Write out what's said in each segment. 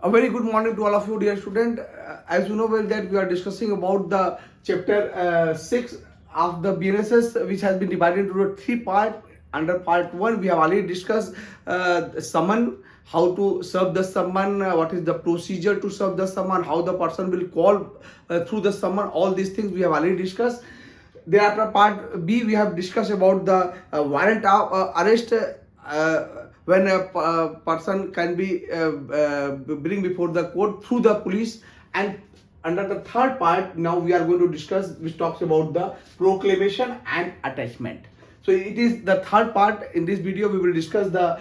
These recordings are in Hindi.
A very good morning to all of you, dear student. As you know well that we are discussing about the chapter 6 of the BNSS, which has been divided into three parts. Under part 1, we have already discussed summon, how to serve the summon, what is the procedure to serve the summon, how the person will call through the summon. All these things we have already discussed. Thereafter, part B, we have discussed about the warrant of arrest. When a person can be bring before the court through the police. And under the third part, now we are going to discuss, which talks about the proclamation and attachment. So it is the third part. In this video we will discuss the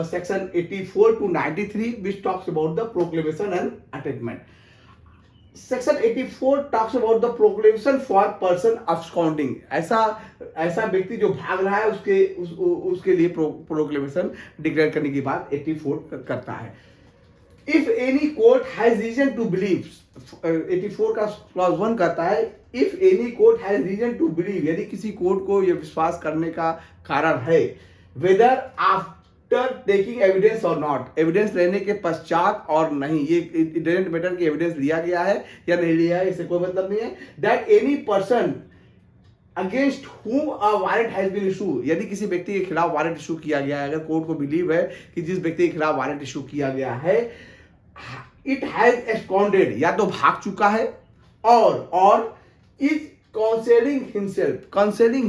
section 84 to 93, which talks about the proclamation and attachment. Section 84 talks about the proclamation for person absconding. ऐसा व्यक्ति जो भाग रहा है उसके लिए प्रोक्लेमेशन डिक्लेयर करने की बात 84 करता है। If any court has reason to believe, 84 का क्लॉज 1 कहता है if any court has reason to believe, यदि किसी कोर्ट को यह विश्वास करने का कारण है, वेदर आफ्टर टेकिंग एविडेंस और नॉट, एविडेंस लेने के पश्चात और नहीं, ये इट डजंट मैटर कि एविडेंस लिया गया है या नहीं लिया है, इससे कोई मतलब नहीं है। That any person against whom a warrant has been issue, यदि किसी व्यक्ति के खिलाफ वारंट इशू किया गया है, अगर कोर्ट को बिलीव है कि जिस व्यक्ति के खिलाफ वारंट इशू किया गया है इट हैज एब्सकॉन्डेड, या तो भाग चुका है और इज कंसेलिंग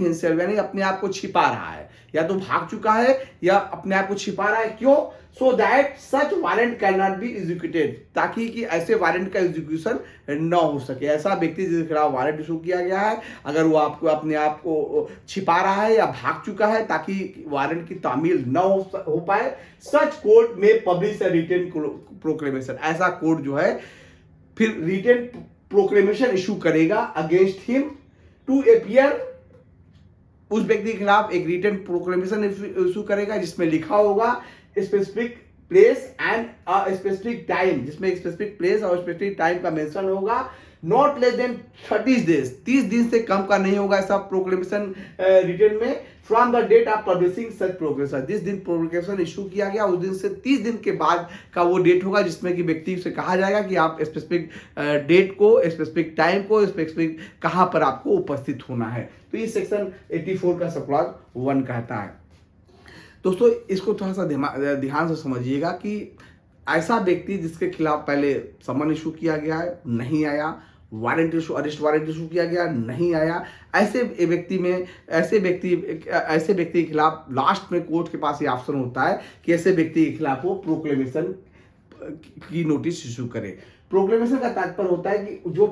हिमसेल्फ यानी अपने आप को छिपा रहा है, या तो भाग चुका है या अपने आप को छिपा रहा है। क्यों? So that such warrant can not be executed, ताकि कि ऐसे वारंट का एग्जीक्यूशन न हो सके। ऐसा व्यक्ति जिसके खिलाफ वारंट इशू किया गया है, अगर वो आपको अपने आप को छिपा रहा है या भाग चुका है ताकि वारंट की तामील न हो पाए, सच कोर्ट में पब्लिश रिटन प्रोक्लेमेशन, ऐसा कोर्ट जो है फिर रिटन प्रोक्लेमेशन इशू करेगा अगेंस्ट हिम टू अपीयर, उस व्यक्ति के खिलाफ एक रिटन प्रोक्लेमेशन इशू करेगा जिसमें लिखा होगा specific place and specific time, जिसमें एक स्पेसिफिक प्लेस और स्पेसिफिक टाइम का मेंशन होगा। नॉट लेस देन 30 डेज, 30 दिन से कम का नहीं होगा ऐसा प्रोक्लेमेशन रिटन में, from the date of publishing such proclamation, जिस दिन प्रोक्लेमेशन इशू किया गया उस दिन से 30 दिन के बाद का वो डेट होगा जिसमें कि व्यक्ति से कहा जाएगा कि आप स्पेसिफिक डेट को, स्पेसिफिक टाइम को, स्पेसिफिक कहां पर आपको उपस्थित होना है। तो ये सेक्शन 84 का सब क्लॉज 1 कहता है। दोस्तों इसको थोड़ा सा ध्यान से समझिएगा कि ऐसा व्यक्ति जिसके खिलाफ पहले समन इशू किया गया है, नहीं आया, warrant issue, arrest warrant issue किया गया, नहीं आया, ऐसे व्यक्ति के खिलाफ लास्ट में कोर्ट के पास ये ऑप्शन होता है कि ऐसे व्यक्ति के खिलाफ वो प्रोक्लेमेशन की नोटिस इशू करे। प्रोक्लेमेशन का तात्पर्य होता है कि जो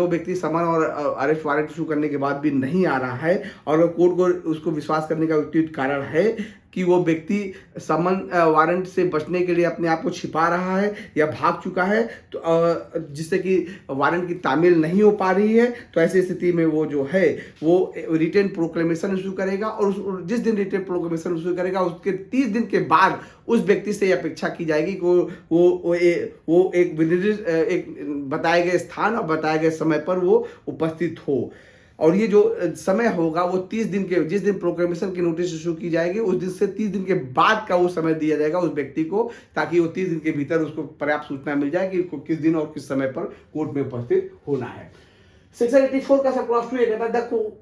व्यक्ति समन और अरेस्ट वारंट इशू करने के बाद भी नहीं आ रहा है और कोर्ट को उसको विश्वास करने का उचित कारण है कि वो व्यक्ति समन वारंट से बचने के लिए अपने आप को छिपा रहा है या भाग चुका है, तो जिससे कि वारंट की तामील नहीं हो पा रही है, तो ऐसी स्थिति में वो जो है वो रिटन प्रोक्लेमेशन इशू करेगा और जिस दिन रिटन प्रोक्लेमेशन इशू करेगा उसके 30 दिन के बाद उस व्यक्ति से अपेक्षा की जाएगी कि वो एक बताए गए स्थान और बताए गए समय पर वो उपस्थित हो। और ये जो समय होगा वो 30 दिन के, जिस दिन प्रोक्लेमेशन की नोटिस इशू की जाएगी उस दिन से 30 दिन के बाद का वो समय दिया जाएगा उस व्यक्ति को, ताकि वो 30 दिन के भीतर उसको पर्याप्त सूचना मिल जाए कि किस दिन और किस समय पर कोर्ट में उपस्थित होना है। सेक्शन 84 का सब क्लॉज 2 कहता है the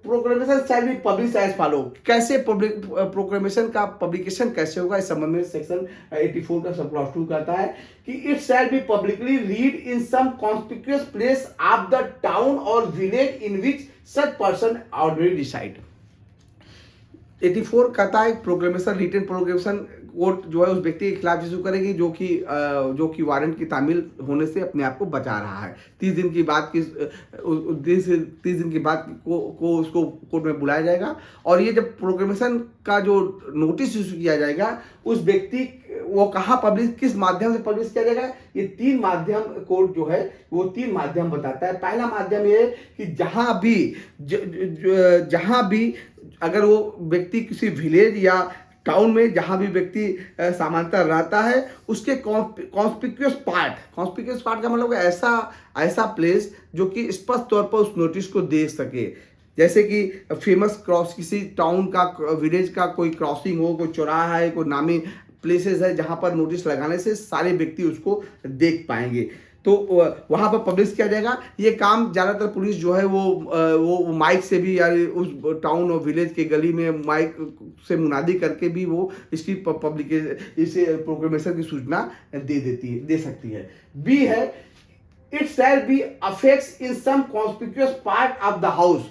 proclamation shall be publish as follow. कैसे प्रोक्लेमेशन का पब्लिकेशन कैसे होगा, इस संबंध में सेक्शन 84 का सब क्लॉज 2 कहता है कि it shall be publicly read in some conspicuous place of the town और village in which such person ordinarily decide. 84 कहता है प्रोक्लेमेशन, रिटन प्रोक्लेमेशन कोर्ट जो है उस व्यक्ति के खिलाफ इशू करेगी जो कि वारंट की तामील होने से अपने आप को बचा रहा है। 30 दिन की बात की 30 दिन की बात को उसको कोर्ट में बुलाया जाएगा और ये जब प्रोक्लेमेशन का जो नोटिस इशू किया जाएगा उस व्यक्ति वो कहाँ पब्लिश, किस माध्यम से पब्लिश किया जाएगा, ये 3 माध्यम कोर्ट जो है वो 3 माध्यम बताता है। पहला माध्यम ये कि जहां भी अगर वो व्यक्ति किसी विलेज या टाउन में जहां भी व्यक्ति सामान्यतः रहता है उसके कॉन्स्पिक्यूअस पार्ट का मतलब ऐसा प्लेस जो कि स्पष्ट तौर पर उस नोटिस को देख सके, जैसे कि फेमस क्रॉस, किसी टाउन का, विलेज का कोई क्रॉसिंग हो, कोई चौराहा है, कोई नामी प्लेसेस है जहां पर नोटिस लगाने से सारे व्यक्ति उसको देख पाएंगे। तो वहां पर पब्लिश किया जाएगा। ये काम ज़्यादातर पुलिस जो है वो माइक से भी या उस टाउन और विलेज के गली में माइक से मुनादी करके भी वो इसकी पब्लिक इसे प्रोक्लेमेशन की सूचना दे सकती है। बी है, it shall be affects in some conspicuous part of the house,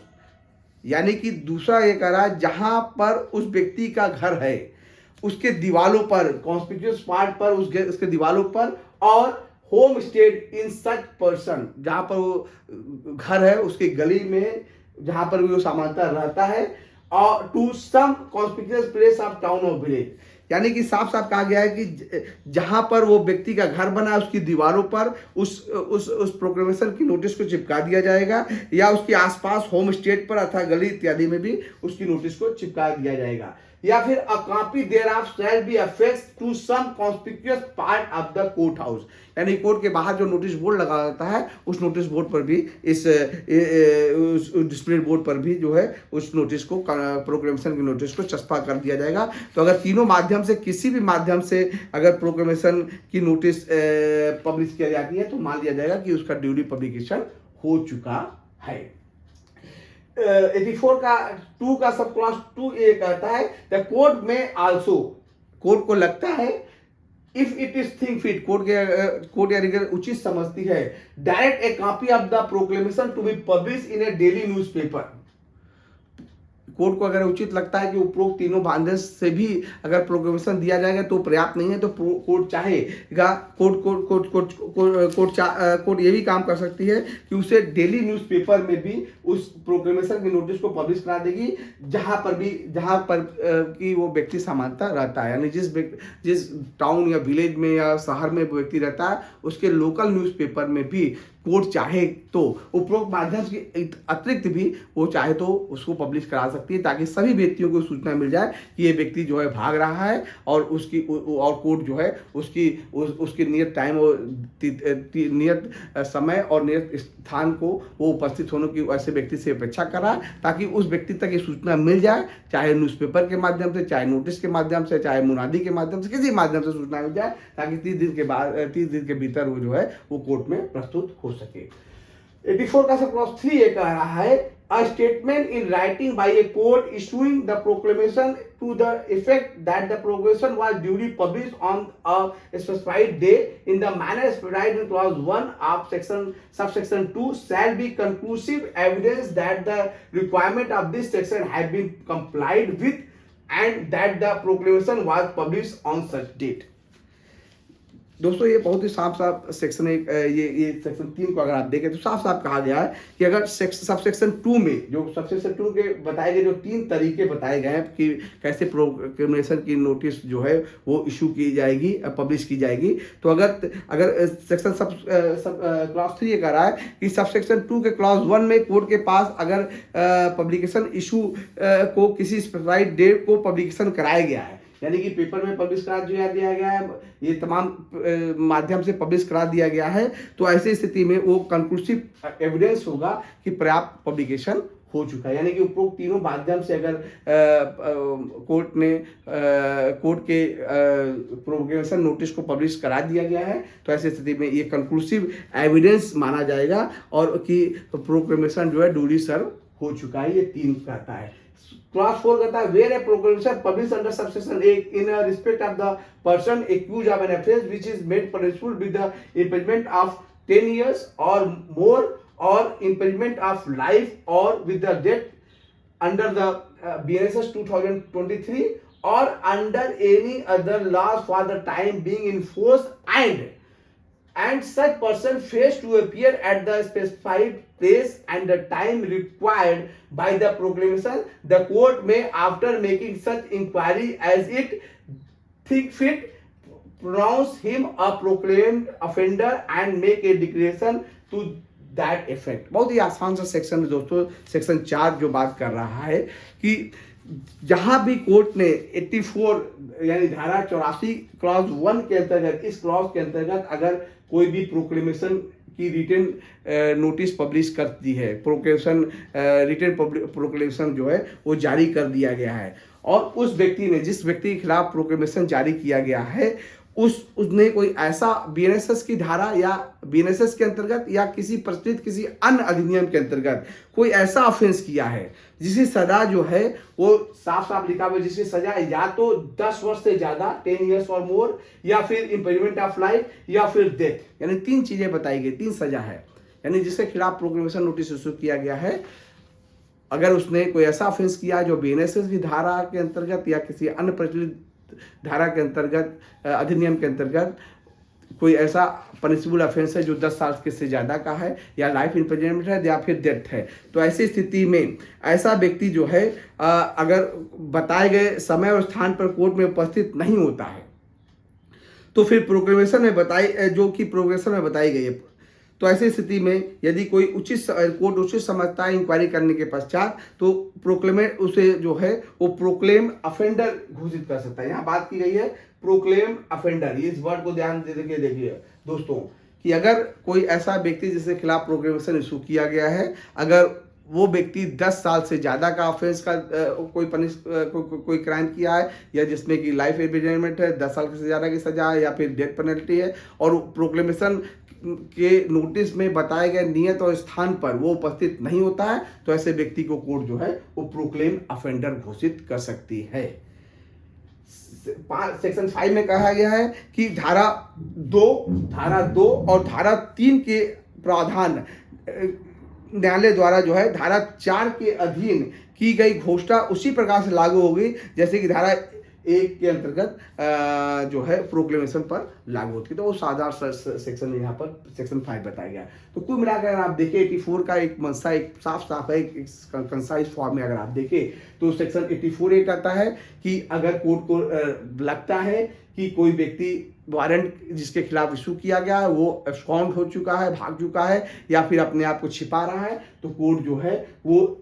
यानी कि दूसरा ये कह रहा है जहां पर उस व्यक्ति का घर है उसके दीवालों पर, कॉन्स्पिक्यूअस पार्ट पर, उसके दीवालों पर, और home state in such person, जहां पर वो घर है उसके गली में जहां पर वो सामान्यतः रहता है, और to some conspicuous place of town और विलेज, यानी कि साफ साफ कहा गया है कि जहां पर वो व्यक्ति का घर बना है उसकी दीवारों पर उस प्रोक्लेमेशन की नोटिस को चिपका दिया जाएगा, या उसके आसपास होम स्टेट पर अथवा गली इत्यादि में भी उसकी नोटिस को चिपका दिया जाएगा। या फिर a copy thereof shall be affixed to some conspicuous part of the court house, यानी कोर्ट के बाहर जो नोटिस बोर्ड लगा रहता है उस नोटिस बोर्ड पर भी उस डिस्प्ले बोर्ड पर भी जो है उस नोटिस को, प्रोक्लेमेशन की नोटिस को चस्पा कर दिया जाएगा। तो अगर तीनों माध्यम से किसी भी माध्यम से अगर प्रोक्लेमेशन की नोटिस पब्लिश किया जाती है तो मान लिया जाएगा कि उसका ड्यूली पब्लिकेशन हो चुका है। 84 का 2 का सब क्लॉज 2A कहता है द कोर्ट में आल्सो, कोर्ट को लगता है, if it is think fit, court यानी कि उचित समझती है, direct a copy of the proclamation to be publish in a daily newspaper. Court को अगर उचित लगता है कि उपरोक्त तीनों माध्यम से भी अगर प्रोक्लेमेशन दिया जाएगा तो पर्याप्त नहीं है, तो कोर्ट चाहेगा, कोर्ट ये भी काम कर सकती है कि उसे डेली न्यूज़पेपर में भी उस प्रोक्लेमेशन की नोटिस को पब्लिश करा देगी जहां पर कि वो व्यक्ति सामान्यतः रहता है, यानी जिस टाउन या विलेज में या शहर में वो व्यक्ति रहता है उसके लोकल न्यूज़पेपर में भी कोर्ट चाहे तो उपरोक्त माध्यम के अतिरिक्त भी वो चाहे तो उसको पब्लिश करा सकती है, ताकि सभी व्यक्तियों को सूचना मिल जाए कि ये व्यक्ति जो है भाग रहा है और कोर्ट जो है उसकी नियत टाइम और नियत समय और नियत स्थान को वो उपस्थित होने की ऐसे व्यक्ति से अपेक्षा कर रहा है, ताकि उस व्यक्ति तक ये सूचना मिल जाए, चाहे न्यूज़पेपर के माध्यम से, चाहे नोटिस के माध्यम से, चाहे मुनादी के माध्यम से, किसी माध्यम से सूचना मिल जाए, ताकि 30 दिन के भीतर वो जो है वो कोर्ट में प्रस्तुत हो सके। 84 का सब क्लॉज 3A कह रहा है a statement in writing by a court issuing the proclamation to the effect that the proclamation was duly published on a specified day in the manner specified in clause 1 of subsection 2 shall be conclusive evidence that the requirement of this section has been complied with and that the proclamation was published on such date। दोस्तों ये बहुत ही साफ सेक्शन एक ये सेक्शन 3 को अगर आप देखें तो साफ कहा गया है कि अगर सब सेक्शन 2 में जो सब सेक्शन 2 के बताए गए जो 3 तरीके बताए गए हैं कि कैसे प्रोक्लेमेशन की नोटिस जो है वो इशू की जाएगी, पब्लिश की जाएगी, तो अगर सेक्शन क्लॉज 3 ये कह रहा है कि सब सेक्शन 2 के क्लॉज 1 में कोर्ट के पास अगर पब्लिकेशन इशू को किसी स्पेसिफाइड डेट को पब्लिकेशन कराया गया है, यानी कि पेपर में पब्लिश करा दिया गया है, ये तमाम माध्यम से पब्लिश करा दिया गया है, तो ऐसी स्थिति में वो कंक्लूसिव एविडेंस होगा कि पर्याप्त पब्लिकेशन हो चुका है, यानी कि उपरोक्त तीनों माध्यम से अगर कोर्ट के प्रोक्लेमेशन नोटिस को पब्लिश करा दिया गया है तो ऐसी स्थिति में ये कंक्लूसिव एविडेंस माना जाएगा और कि प्रोक्लेमेशन जो है ड्यूली सर्व हो चुका है। ये 3 कहता है। क्लॉज 4 कहता है where a proclamation publish under subsection 8 in respect of the person accused of an offence which is made punishable with the imprisonment of 10 years or more or imprisonment of life or with the death under the BNSS 2023 or under any other laws for the time being in force and such person fails to appear at the specified place and the time required by the proclamation, the court may, after making such inquiry as it think fit, pronounce him a proclaimed offender and make a declaration to that effect। बहुत ही आसान सा सेक्शन है दोस्तों, सेक्शन 4 जो बात कर रहा है कि जहां भी कोर्ट ने 84 यानी धारा 84 क्लॉज 1 के अंतर्गत, इस क्लॉज के अंतर्गत अगर कोई भी प्रोक्लेमेशन की रिटन नोटिस पब्लिश कर दी है, प्रोक्लेमेशन रिटन प्रोक्लेमेशन जो है वो जारी कर दिया गया है और उस व्यक्ति ने, जिस व्यक्ति के खिलाफ प्रोक्लेमेशन जारी किया गया है, उसने कोई ऐसा बीएनएसएस की धारा या बीएनएसएस के अंतर्गत या किसी प्रचलित किसी अन्य अधिनियम के अंतर्गत कोई ऐसा ऑफेंस किया है जिसकी सजा जो है वो साफ साफ लिखा हुआ है, जिसकी सजा या तो 10 वर्ष से ज्यादा 10 इयर्स और मोर, या फिर इम्प्रिजनमेंट ऑफ लाइफ, या फिर डेथ। यानी 3 चीजें बताई गई, 3 सजा है। यानी जिसके खिलाफ प्रोक्लेमेशन नोटिस इशू किया गया है, अगर उसने कोई ऐसा ऑफेंस किया जो बीएनएसएस की धारा के अंतर्गत या किसी अन्य प्रचलित धारा के अंतर्गत, अधिनियम के अंतर्गत कोई ऐसा पनिशेबल ऑफेंस है जो 10 साल के से ज़्यादा का है, या लाइफ इम्प्रिजनमेंट है, या फिर डेथ है, तो ऐसी स्थिति में ऐसा व्यक्ति जो है अगर बताए गए समय और स्थान पर कोर्ट में उपस्थित नहीं होता है, तो फिर प्रोक्लेमेशन में बताई गई है, तो ऐसी स्थिति में यदि कोई कोर्ट उचित समझता है इंक्वायरी करने के पश्चात, तो प्रोक्लेमेंट उसे जो है वो प्रोक्लेम अफेंडर घोषित कर सकता है। यहाँ बात की गई है प्रोक्लेम अफेंडर, इस वर्ड को ध्यान दे के देखिए दोस्तों, कि अगर कोई ऐसा व्यक्ति जिसके खिलाफ प्रोक्लेमेशन इशू किया गया है, अगर वो व्यक्ति 10 साल से ज़्यादा का ऑफेंस का कोई क्राइम किया है, या जिसमें कि लाइफ इम्प्रिजनमेंट है, 10 साल से ज़्यादा की सजा है, या फिर डेथ पेनल्टी है, और प्रोक्लेमेशन के नोटिस में बताए गए नियत और स्थान पर वो उपस्थित नहीं होता है, तो ऐसे व्यक्ति को कोर्ट जो है वो प्रोक्लेम अफेंडर घोषित कर सकती है। सेक्शन 5 में कहा गया है कि धारा 2 और धारा 3 के प्रावधान न्यायालय द्वारा जो है धारा 4 के अधीन की गई घोषणा उसी प्रकार से लागू होगी जैसे कि धारा 1 के अंतर्गत जो है प्रोक्लेमेशन पर लागू होती है। तो वो साधारण सेक्शन यहाँ पर सेक्शन 5 बताया गया है। तो कुल मिलाकर अगर आप देखें 84 का एक मंशा एक साफ है, एक कंसाइज फॉर्म में अगर आप देखें तो सेक्शन 84 ये कहता है कि अगर कोर्ट को लगता है कि कोई व्यक्ति वारंट जिसके खिलाफ इशू किया गया है वो एब्सकॉन्ड हो चुका है, भाग चुका है, या फिर अपने आप को छिपा रहा है, तो कोर्ट जो है वो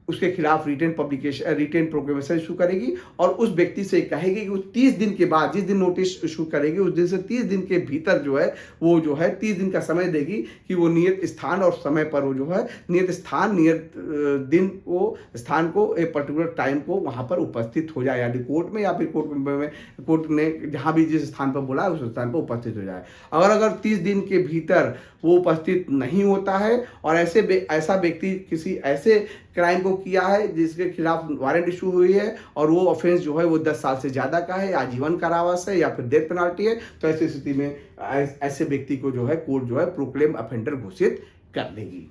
उसके खिलाफ रिटेन प्रोक्लेमेशन इशू करेगी, और उस व्यक्ति से कहेगी कि 30 दिन के बाद, जिस दिन नोटिस इशू करेगी उस दिन से 30 दिन के भीतर जो है वो जो है 30 दिन का समय देगी कि वो नियत स्थान और समय पर वो जो है नियत दिन वो स्थान को एक पर्टिकुलर टाइम को वहाँ पर उपस्थित हो जाए, यानी कोर्ट में या फिर कोर्ट ने जहाँ भी जिस स्थान पर बोला उस स्थान पर उपस्थित हो जाए। अगर 30 दिन के भीतर वो उपस्थित नहीं होता है और ऐसा व्यक्ति किसी ऐसे क्राइम को किया है जिसके खिलाफ वारंट इशू हुई है और वो ऑफेंस जो है वो 10 साल से ज़्यादा का है, आजीवन कारावास है, या फिर डेथ पेनाल्टी है, तो ऐसी स्थिति में ऐसे व्यक्ति को जो है कोर्ट जो है प्रोक्लेम अफेंडर घोषित कर देगी।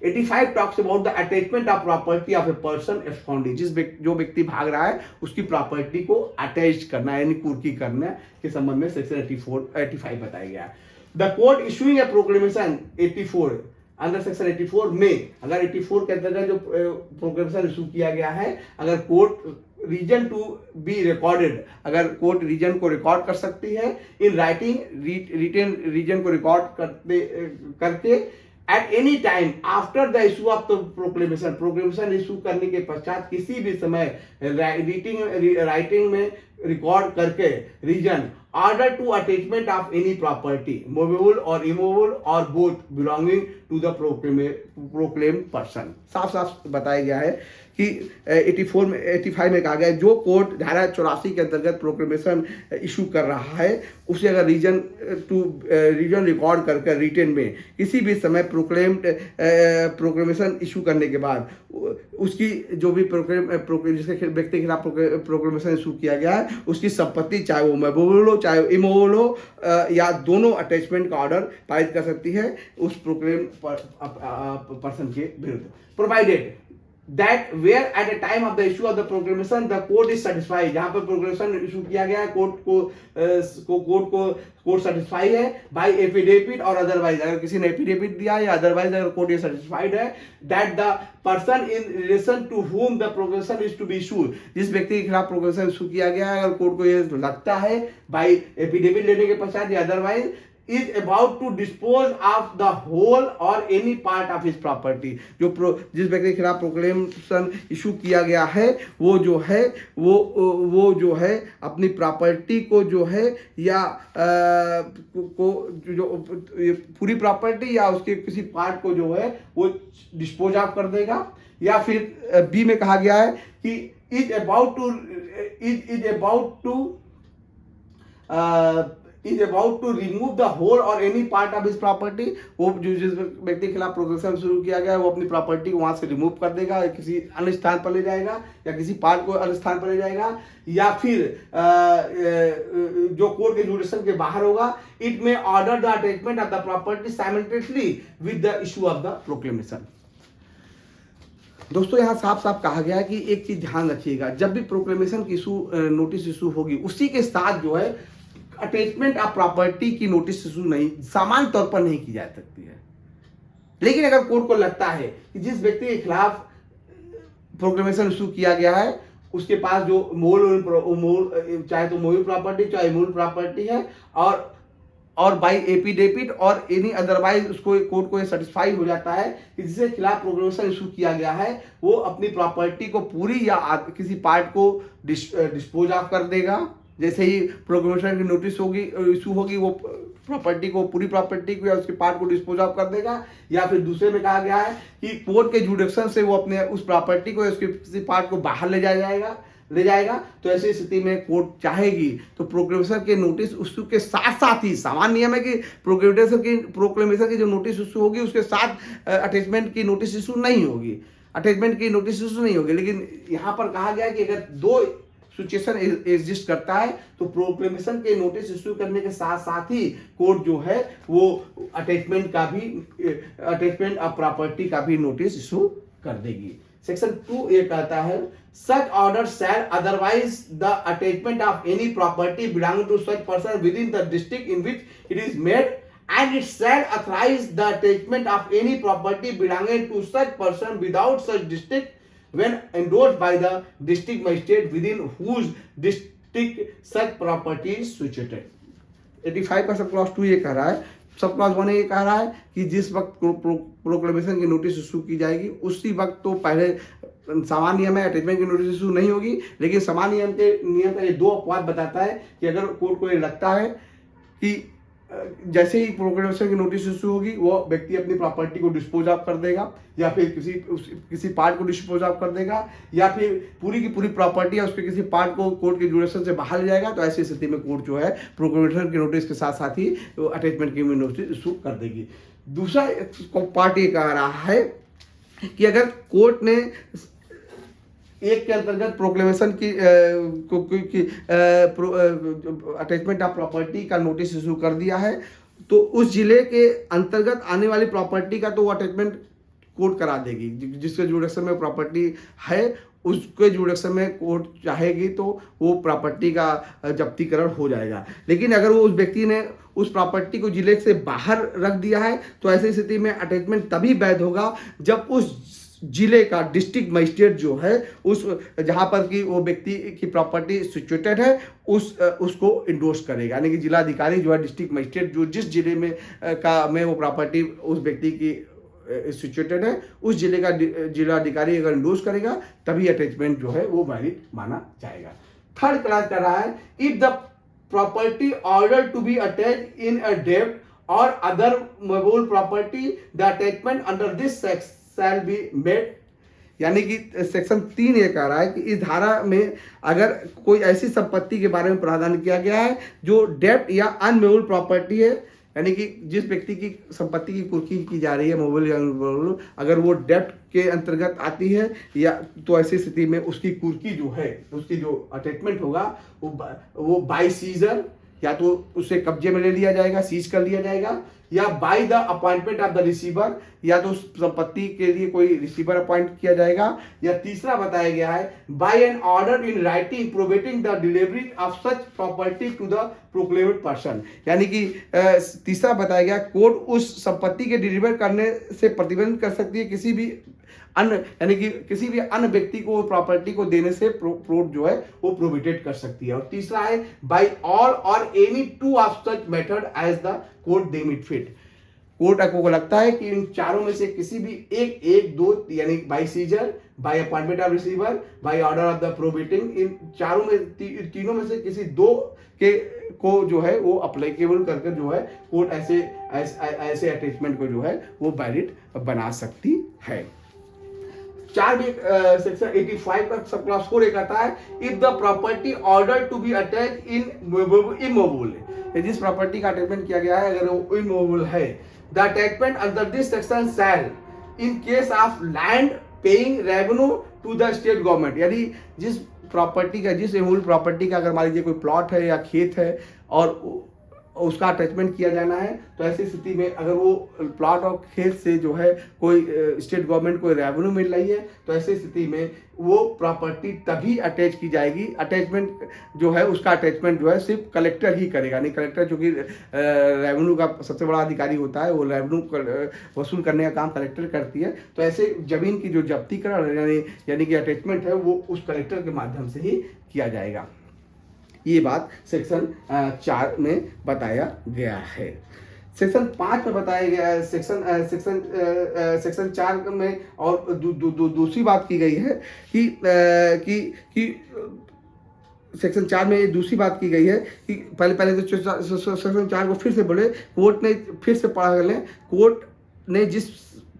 85 talks about the attachment of property of a person absconding, जो व्यक्ति भाग रहा है उसकी प्रॉपर्टी को अटैच करना यानी कुर्की करना के संबंध में सेक्शन 85 बताया गया है। The court issuing A proclamation 84 under section 84 में, अगर 84 के अंतर्गत जो प्रोक्लेमेशन इशू किया गया है, अगर court reason to be recorded, अगर कोर्ट रीजन को रिकॉर्ड कर सकती है इन राइटिंग, रिटेन रीजन को रिकॉर्ड करके at any time after the issue of the proclamation issue करने के पश्चात किसी भी समय राइटिंग में रिकॉर्ड करके reason order to attachment of any property movable or immovable or both belonging to the proclaimed person। साफ बताया गया है कि 85 में कहा गया है जो कोर्ट धारा 84 के अंतर्गत प्रोक्लेमेशन इशू कर रहा है उसे अगर रीजन रिकॉर्ड कर रिटेन में किसी भी समय प्रोक्लेमेशन इशू करने के बाद उसकी जो भी जिसके व्यक्ति के खिलाफ प्रोक्लेमेशन इशू किया गया है उसकी संपत्ति चाहे वो मूवेबल हो चाहे इमूवेबल हो या दोनों अटैचमेंट का ऑर्डर पारित कर सकती है उस प्रोक्लेम पर्सन के विरुद्ध, provided that where at the time of the issue of the proclamation the court is satisfied, जहां पर प्रोक्लेमेशन इशू किया गया है कोर्ट सेटिस्फाई है बाय एफिडेविट और अदरवाइज, अगर किसी ने एफिडेविट दिया है या अदरवाइज अगर कोर्ट ये सेटिस्फाइड है that the person in relation to whom the proclamation is to be issued, जिस व्यक्ति के खिलाफ प्रोक्लेमेशन इशू किया गया है अगर कोर्ट को ये लगता है बाय एफिडेविट लेने के पश्चात या otherwise is about to dispose of the whole or any part of his property, जिस व्यक्ति के खिलाफ प्रोक्लेमेशन इशू किया गया है वो जो है अपनी प्रॉपर्टी को जो है या जो पूरी प्रॉपर्टी या उसके किसी पार्ट को जो है वो डिस्पोज ऑफ कर देगा, या फिर बी में कहा गया है कि is about to is about to is about to remove the whole or any part of his property, वो जो जिस व्यक्ति के खिलाफ प्रोग्रेशन शुरू किया गया है वो अपनी प्रॉपर्टी को वहां से रिमूव कर देगा, किसी अन्य स्थान पर ले जाएगा या किसी पार्ट को अन्य स्थान पर ले जाएगा, या फिर जो कोर्ट के जुडिक्शन के बाहर होगा. इट में order the attachment of the property simultaneously with the issue of the proclamation. दोस्तों यहाँ साफ साफ कहा गया है कि एक चीज ध्यान रखिएगा, जब भी प्रोक्लेमेशन की नोटिस इशू होगी उसी के साथ जो है अटैचमेंट ऑफ प्रॉपर्टी की नोटिस इशू नहीं, सामान्य तौर पर नहीं की जा सकती है. लेकिन अगर कोर्ट को लगता है कि जिस व्यक्ति के खिलाफ प्रोक्लेमेशन इशू किया गया है उसके पास जो चाहे तो मूल प्रॉपर्टी चाहे मूल प्रॉपर्टी है और बाई एफिडेविट और एनी अदरवाइज उसको कोर्ट को ये सेटिस्फाई हो जाता है कि जिसके खिलाफ प्रोक्लेमेशन इशू किया गया है वो अपनी प्रॉपर्टी को पूरी या किसी पार्ट को डिस्पोज ऑफ कर देगा. जैसे ही प्रोक्लेमेशन की नोटिस होगी इशू होगी वो प्रॉपर्टी को पूरी प्रॉपर्टी को या उसके पार्ट को डिस्पोज ऑफ कर देगा, या फिर दूसरे में कहा गया है कि कोर्ट के जुडिक्शन से वो अपने उस प्रॉपर्टी को या उसके किसी पार्ट को बाहर ले जाएगा. तो ऐसी स्थिति में कोर्ट चाहेगी तो प्रोक्लेमेशन के नोटिस इशू के साथ साथ ही, सामान्य नियम है कि प्रोक्लेमेशन की जो नोटिस इशू होगी उसके साथ अटैचमेंट की नोटिस इशू नहीं होगी, लेकिन यहाँ पर कहा गया है कि अगर दो सिचुएशन एग्जिस्ट करता है तो प्रोक्लेमेशन के नोटिस इशू करने के साथ साथ ही कोर्ट जो है वो अटैचमेंट ऑफ प्रॉपर्टी का भी नोटिस इशू कर देगी. सेक्शन 2 ये कहता है such order shall otherwise the attachment of any property belonging to such person within the district in which it is made, and it shall authorize the attachment of any property belonging to such person without such district when endorsed by the district magistrate within whose district such property is situated. 85 का सब क्लॉज 2 ये कह रहा है, सब क्लॉज 1 ये कह रहा है कि जिस वक्त प्रोक्लेमेशन की नोटिस इशू की जाएगी उसी वक्त तो पहले सामान्य नियम है अटैचमेंट की नोटिस इशू नहीं होगी, लेकिन सामान्य नियम का ये 2 अपवाद बताता है कि अगर कोर्ट को ये लगता है कि जैसे ही प्रोक्लेमेशन की नोटिस इशू होगी वो व्यक्ति अपनी प्रॉपर्टी को डिस्पोज ऑफ कर देगा या फिर किसी पार्ट को डिस्पोज ऑफ कर देगा या फिर पूरी की पूरी प्रॉपर्टी या उसके किसी पार्ट को कोर्ट के जुडिक्शन से बाहर ले जाएगा, तो ऐसी स्थिति में कोर्ट जो है प्रोक्लेमेशन की नोटिस के साथ साथ ही अटैचमेंट की नोटिस इशू कर देगी. दूसरा पार्ट ये कह रहा है कि अगर कोर्ट ने एक के अंतर्गत प्रोक्लेमेशन की अटैचमेंट ऑफ प्रॉपर्टी का नोटिस इशू कर दिया है तो उस जिले के अंतर्गत आने वाली प्रॉपर्टी का तो वो अटैचमेंट कोर्ट करा देगी. जिसके जुडिक्शन में प्रॉपर्टी है उसके जुडिक्शन में कोर्ट चाहेगी तो वो प्रॉपर्टी का जब्तीकरण हो जाएगा. लेकिन अगर वो उस व्यक्ति ने उस प्रॉपर्टी को जिले से बाहर रख दिया है तो ऐसी स्थिति में अटैचमेंट तभी वैध होगा जब उस जिले का डिस्ट्रिक्ट मजिस्ट्रेट जो है उस जहां पर कि वो व्यक्ति की प्रॉपर्टी सिचुएटेड है उसको इंडोर्स करेगा. यानी कि जिलाधिकारी जो है डिस्ट्रिक्ट मजिस्ट्रेट जो जिस जिले में वो प्रॉपर्टी उस व्यक्ति की सिचुएटेड है उस जिले का जिलाधिकारी अगर इंडोर्स करेगा तभी अटैचमेंट जो है वो वैलिड माना जाएगा. थर्ड क्लास कर रहा है if the property order to be attach in a डेब्ट or other movable property the attachment under this section shall be made. यानी कि सेक्शन 3 ये कह रहा है कि इस धारा में अगर कोई ऐसी संपत्ति के बारे में प्रावधान किया गया है जो डेब्ट या अनमूवेबल प्रॉपर्टी है, यानी कि जिस व्यक्ति की संपत्ति की कुर्की की जा रही है मूवेबल या अनमूवेबल, अगर वो डेब्ट के अंतर्गत आती है या तो ऐसी स्थिति में उसकी कुर्की जो है उसकी जो अटैचमेंट होगा वो बाय सीजर या तो उसे कब्जे में ले लिया जाएगा, सीज कर लिया जाएगा, या bye the appointment of the receiver या तो संपत्ति के लिए कोई रिसीवर अपॉइंट किया जाएगा, या तीसरा बताया गया है by an order in writing prohibiting the delivery of such property to the proclaimed person. यानी कि तीसरा बताया गया कोर्ट उस संपत्ति के डिलीवर करने से प्रतिबंध कर सकती है किसी भी अन्य व्यक्ति को प्रॉपर्टी को देने से कोर्ट जो है वो प्रोहिबिटेड कर सकती है. और तीसरा है by all or any two of such method as the court deem it fit. Court को लगता है कि इन चारों में से किसी भी एक दो यानी by seizure, by appointment of receiver, by order of the prohibiting, इन चारों में तीनों में से किसी दो के को जो है वो अप्लीकेबल करके जो है कोर्ट ऐसे अटैचमेंट को जो है वो वैलिड बना सकती है. 4 में सेक्शन 85 का सब क्लास 4 एक आता है, if the property order to be attach in immovable, जिस प्रॉपर्टी का अटैचमेंट किया गया है अगर वो इमूवेबल है, the attachment under this section shall in case of land paying revenue to the state government, यानी जिस प्रॉपर्टी का, जिस इमूवेबल प्रॉपर्टी का अगर मान लीजिए कोई प्लॉट है या खेत है और उसका अटैचमेंट किया जाना है, तो ऐसी स्थिति में अगर वो प्लॉट और खेत से जो है कोई स्टेट गवर्नमेंट को रेवेन्यू मिल रही है, तो ऐसी स्थिति में वो प्रॉपर्टी तभी अटैच की जाएगी। अटैचमेंट जो है उसका अटैचमेंट जो है सिर्फ कलेक्टर ही करेगा, नहीं कलेक्टर जो कि रेवेन्यू का सबसे बड़ा अधिकारी होता है, वो रेवेन्यू वसूल करने का काम कलेक्टर करती है। तो ऐसे जमीन की जो जब्तीकरण यानी कि अटैचमेंट है वो उस कलेक्टर के माध्यम से ही किया जाएगा। ये बात सेक्शन 4 में बताया गया है। सेक्शन 5 में बताया गया है, सेक्शन 4 में और दूसरी बात की गई है कि सेक्शन 4 में दूसरी बात की गई है कि पहले तो सेक्शन 4 को फिर से बोले, कोर्ट ने फिर से पढ़ा लें। कोर्ट ने जिस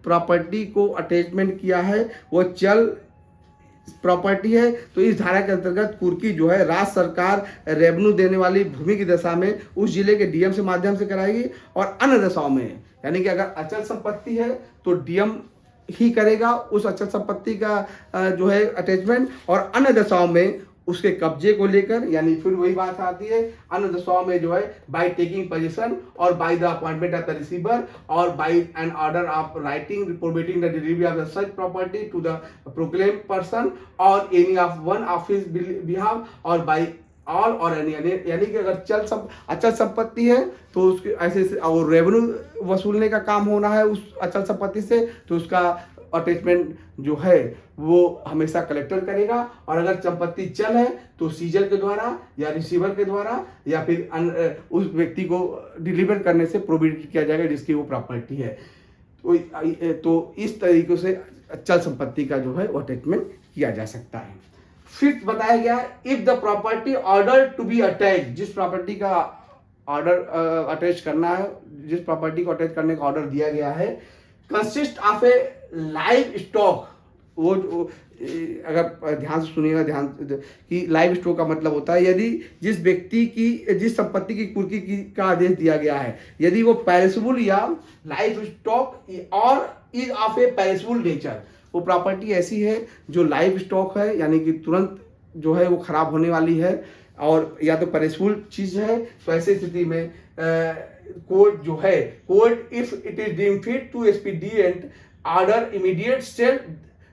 प्रॉपर्टी को अटैचमेंट किया है वो चल प्रॉपर्टी है, तो इस धारा के अंतर्गत कुर्की जो है राज्य सरकार रेवेन्यू देने वाली भूमि की दशा में उस जिले के डीएम से माध्यम से कराएगी, और अन्य दशाओं में यानी कि अगर अचल संपत्ति है तो डीएम ही करेगा उस अचल संपत्ति का जो है अटैचमेंट, और अन्य दशाओं में उसके कब्जे को लेकर, यानी फिर वही बात आती है अन्य दशाओं में जो है by taking position or by the appointment of the receiver or by an order of writing reporting the delivery of the such property to the proclaim person or any of one of his behalf or by all or any, यानी कि अगर अचल संपत्ति है तो उसके ऐसे और रेवेन्यू वसूलने का काम होना है उस अचल संपत्ति से, तो उसका अटैचमेंट जो है वो हमेशा कलेक्टर करेगा, और अगर संपत्ति चल है तो सीजर के द्वारा या रिसीवर के द्वारा या फिर उस व्यक्ति को डिलीवर करने से प्रोहिबिट किया जाएगा जिसकी वो प्रॉपर्टी है। तो इस तरीके से अचल संपत्ति का जो है वो अटैचमेंट किया जा सकता है। फिफ्थ बताया गया if the property order to be attach, जिस प्रॉपर्टी का ऑर्डर अटैच करना है, जिस प्रॉपर्टी को अटैच करने का ऑर्डर दिया गया है, consist of A live stock, वो अगर ध्यान से सुनिएगा कि लाइव स्टॉक का मतलब होता है यदि जिस संपत्ति की कुर्की का आदेश दिया गया है, यदि वो पेरिशेबल या लाइव स्टॉक और is of A perishable nature, वो प्रॉपर्टी ऐसी है जो लाइव स्टॉक है यानी कि तुरंत जो है वो खराब होने वाली है, और या तो पेरिशेबल चीज है, तो ऐसी स्थिति में कोर्ट जो है, court if it is deemed fit to expedient order immediate sale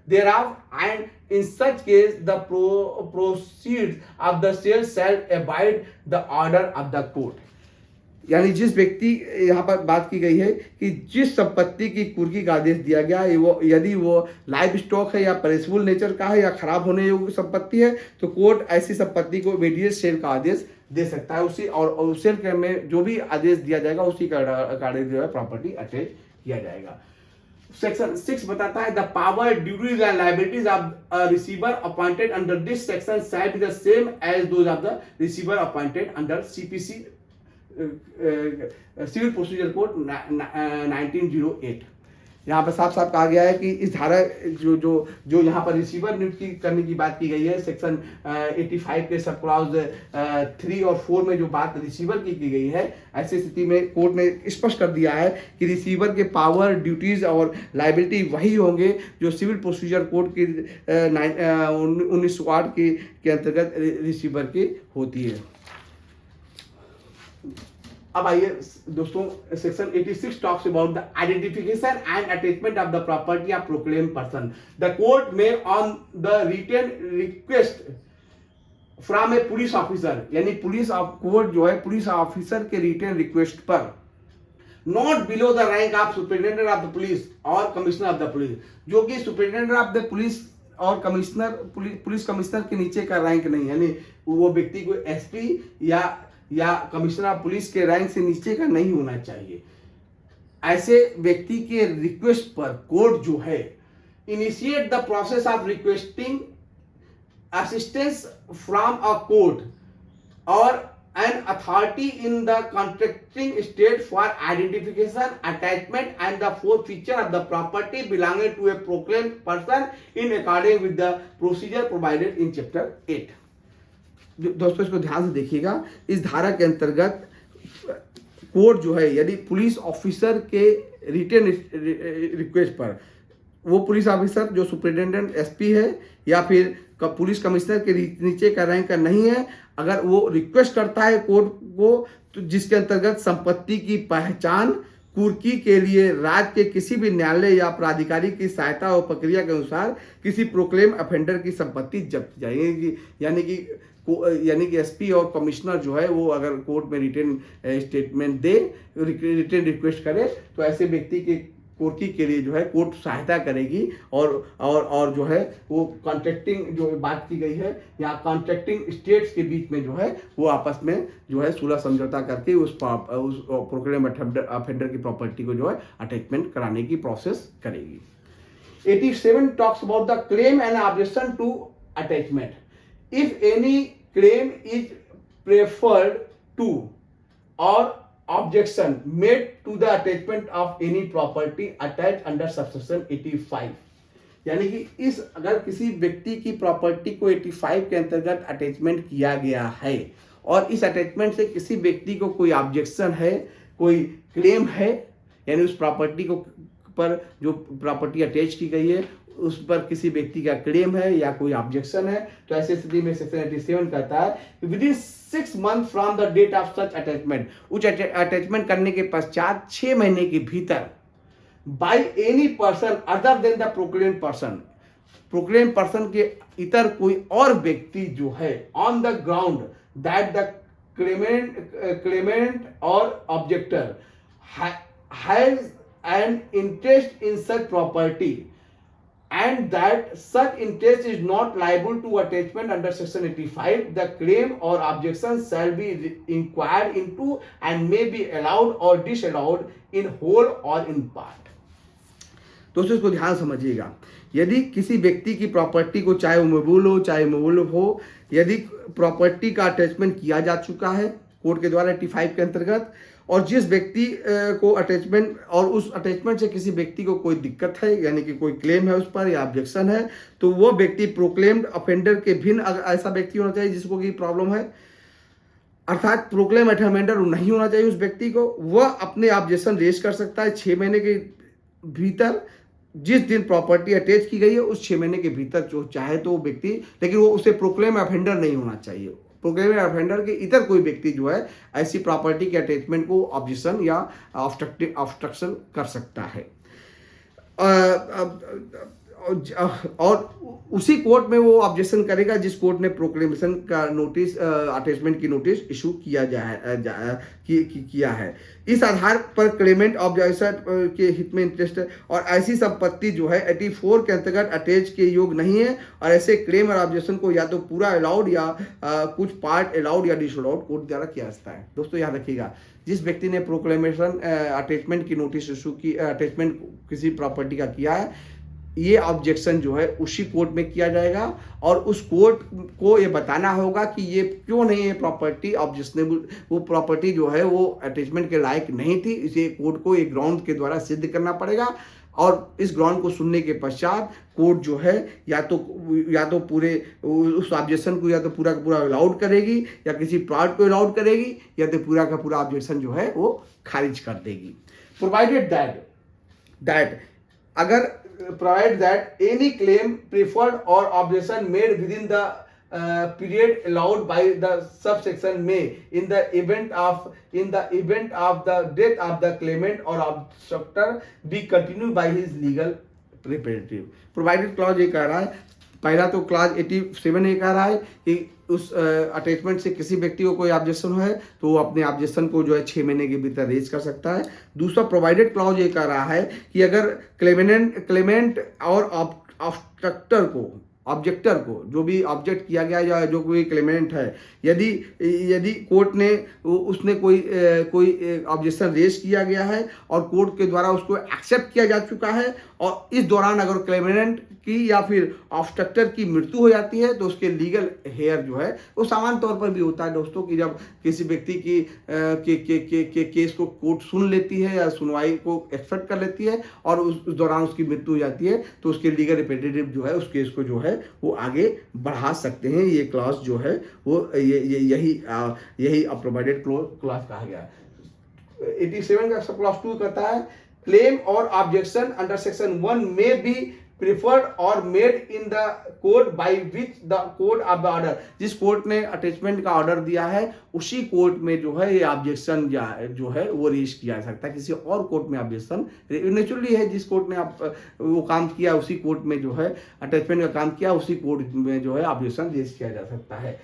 thereof, and in such case the proceeds of the sale shall abide the order of the court। यानी जिस व्यक्ति, यहाँ पर बात की गई है कि जिस संपत्ति की कुर्की का आदेश दिया गया है वो यदि वो लाइव स्टॉक है या पेरिशेबल नेचर का है या खराब होने योग्य संपत्ति है, तो कोर्ट ऐसी संपत्ति को इमीडिएट सेल का आदेश दे सकता है। उसी और सेल में जो भी आदेश दिया जाएगा उसी का जो है प्रॉपर्टी अटैच किया जाएगा। सेक्शन 6 बताता है the power duties and liabilities of receiver appointed under this section shall be the same as those of the receiver appointed under CPC civil procedure code 1908। यहाँ पर साफ साफ कहा गया है कि इस धारा जो यहाँ पर रिसीवर नियुक्ति करने की बात की गई है, सेक्शन 85 के सब क्लॉज 3 और 4 में जो बात रिसीवर की गई है, ऐसी स्थिति में कोर्ट ने स्पष्ट कर दिया है कि रिसीवर के पावर, ड्यूटीज और लायबिलिटी वही होंगे जो सिविल प्रोसीजर कोड की 1908 के अंतर्गत रिसीवर की होती है। अब आइए दोस्तों, section 86 talks about the identification and attachment of the property of proclaim person. The court में on the written request from a police officer, यानी कोर्ट जो है पुलिस ऑफिसर के रिटन रिक्वेस्ट पर, not below the rank of superintendent of the police or commissioner of the police, जो कि superintendent of the police or commissioner police commissioner के नीचे का रैंक नहीं, यानी वो व्यक्ति को एसपी या कमिश्नर ऑफ पुलिस के रैंक से नीचे का नहीं होना चाहिए। ऐसे व्यक्ति के रिक्वेस्ट पर कोर्ट जो है initiate the process of requesting assistance from a court और an authority in the contracting state for identification, attachment and the forfeiture of the property belonging to a proclaimed person in accordance with the procedure provided in chapter 8. दोस्तों इसको ध्यान से देखिएगा, इस धारा के अंतर्गत कोर्ट जो है यदि पुलिस ऑफिसर के रिटन रिक्वेस्ट पर, वो पुलिस ऑफिसर जो सुपरिटेंडेंट एसपी है या फिर पुलिस कमिश्नर के नीचे का रैंक का नहीं है, अगर वो रिक्वेस्ट करता है कोर्ट को, तो जिसके अंतर्गत संपत्ति की पहचान कुर्की के लिए राज्य के किसी भी न्यायालय या प्राधिकारी की सहायता और प्रक्रिया के अनुसार किसी प्रोक्लेम अफेंडर की संपत्ति जब्त की जाएगी। यानी कि एसपी और कमिश्नर जो है वो अगर कोर्ट में रिटन स्टेटमेंट दे, रिटन रिक्वेस्ट करे, तो ऐसे व्यक्ति के कुर्की के लिए जो है कोर्ट सहायता करेगी और जो है वो कॉन्ट्रैक्टिंग जो बात की गई है या कॉन्ट्रैक्टिंग स्टेट्स के बीच में जो है वो आपस में जो है सुलह समझौता करके उस प्रोक्लेम अफेंडर की प्रॉपर्टी को जो है अटैचमेंट कराने की प्रोसेस करेगी। 87 talks about the claim and objection to attachment. If any claim is preferred to or objection made to the attachment of any property attached under subsection 85, यानी कि इस अगर किसी व्यक्ति की प्रॉपर्टी को 85 के अंतर्गत अटैचमेंट किया गया है और इस अटैचमेंट से किसी व्यक्ति को कोई ऑब्जेक्शन है, कोई क्लेम है, यानी उस प्रॉपर्टी को पर जो प्रॉपर्टी अटैच की गई है उस पर किसी व्यक्ति का क्लेम है या कोई ऑब्जेक्शन है, तो ऐसी स्थिति में सेक्शन 87 कहता है within 6 months from the date of such attachment, उस अटैचमेंट करने के पश्चात 6 महीने के भीतर by any person other than the proclaim person के इतर कोई और व्यक्ति जो है on the ground that the claimant और objector has an interest in such property and that such interest is not liable to attachment under section 85, the claim or objection shall be inquired into and may be allowed or disallowed in whole or in part. दोस्तों इसको ध्यान समझिएगा, यदि किसी व्यक्ति की प्रॉपर्टी को चाहे वो मूवेबल हो चाहे मूवेबल हो, यदि प्रॉपर्टी का अटैचमेंट किया जा चुका है कोर्ट के द्वारा 85 के अंतर्गत और जिस व्यक्ति को अटैचमेंट और उस अटैचमेंट से किसी व्यक्ति को कोई दिक्कत है यानी कि कोई क्लेम है उस पर या ऑब्जेक्शन है, तो वो व्यक्ति प्रोक्लेम्ड अफेंडर के भिन्न ऐसा व्यक्ति होना चाहिए जिसको की प्रॉब्लम है, अर्थात प्रोक्लेम अफेंडर नहीं होना चाहिए उस व्यक्ति को। वह अपने ऑब्जेक्शन रेज कर सकता है 6 महीने के भीतर, जिस दिन प्रॉपर्टी अटैच की गई है उस 6 महीने के भीतर जो चाहे तो वो व्यक्ति, लेकिन वो उसे प्रोक्लेम अफेंडर नहीं होना चाहिए। प्रोक्लेम अफेंडर के इतर कोई व्यक्ति जो है ऐसी प्रॉपर्टी के अटैचमेंट को ऑब्जेक्शन या ऑब्स्ट्रक्शन कर सकता है और उसी कोर्ट में वो ऑब्जेक्शन करेगा जिस कोर्ट ने प्रोक्लेमेशन का नोटिस अटैचमेंट की नोटिस इशू किया है। इस आधार पर क्लेमेंट ऑब्जेक्शन के हित में इंटरेस्ट है और ऐसी संपत्ति जो है 84 के अंतर्गत अटैच के योग नहीं है और ऐसे क्लेम और ऑब्जेक्शन को या तो पूरा अलाउड या कुछ पार्ट अलाउड या डिसअलाउड कोर्ट द्वारा किया जाता है। दोस्तों याद रखिएगा, जिस व्यक्ति ने प्रोक्लेमेशन अटैचमेंट की नोटिस इशू की, अटैचमेंट किसी प्रॉपर्टी का किया है, ये ऑब्जेक्शन जो है उसी कोर्ट में किया जाएगा और उस कोर्ट को ये बताना होगा कि ये क्यों नहीं है प्रॉपर्टी ऑब्जेक्शनेबल, वो प्रॉपर्टी जो है वो अटैचमेंट के लायक नहीं थी, इसे कोर्ट को एक ग्राउंड के द्वारा सिद्ध करना पड़ेगा और इस ग्राउंड को सुनने के पश्चात कोर्ट जो है या तो पूरे उस ऑब्जेक्शन को या तो पूरा का पूरा अलाउड करेगी या किसी पार्ट को अलाउड करेगी या तो पूरा का पूरा ऑब्जेक्शन जो है वो खारिज कर देगी। प्रोवाइडेड दैट अगर provide that any claim preferred or objection made within the period allowed by the subsection may in the event of the death of the claimant or objector be continued by his legal representative। Provided clause ये कह रहा है, पहला तो क्लॉज 87 ये कह रहा है कि उस अटैचमेंट से किसी व्यक्ति को कोई ऑब्जेक्शन है तो वो अपने ऑब्जेक्शन को जो है 6 महीने के भीतर रेज कर सकता है। दूसरा प्रोवाइडेड क्लॉज ये कह रहा है कि अगर क्लेमेंट और ऑब्जेक्टर को जो भी ऑब्जेक्ट किया गया या जो कोई क्लेमेंट है, यदि कोर्ट ने उसने कोई ऑब्जेक्शन रेज किया गया है और कोर्ट के द्वारा उसको एक्सेप्ट किया जा चुका है और इस दौरान अगर क्लेमेंट की या फिर ऑब्स्ट्रक्टर की मृत्यु हो जाती है तो उसके लीगल हेयर जो है वो सामान्य तौर पर भी होता है दोस्तों कि जब किसी व्यक्ति की के केस को कोर्ट सुन लेती है या सुनवाई को एक्सेप्ट कर लेती है और उस दौरान उसकी मृत्यु हो जाती है तो उसके लीगल रिप्रेजेंटेटिव जो है उस केस को जो है वो आगे बढ़ा सकते हैं। ये क्लॉज जो है वो यही अप्रोवाइडेड क्लॉज कहा गया है। 87 का सब क्लॉज 2 कहता है क्लेम और ऑब्जेक्शन अंडर सेक्शन 1 में बी प्रिफर्ड और made in the court by which the court of the order. जिस कोर्ट ने अटैचमेंट का ऑर्डर दिया है उसी कोर्ट में जो है ये ऑब्जेक्शन जो है वो रेज किया जा सकता है। किसी और कोर्ट में ऑब्जेक्शन नेचुरली है, जिस कोर्ट ने आप वो काम किया उसी कोर्ट में जो है अटैचमेंट का काम किया उसी कोर्ट में जो है ऑब्जेक्शन रेज किया जा सकता है।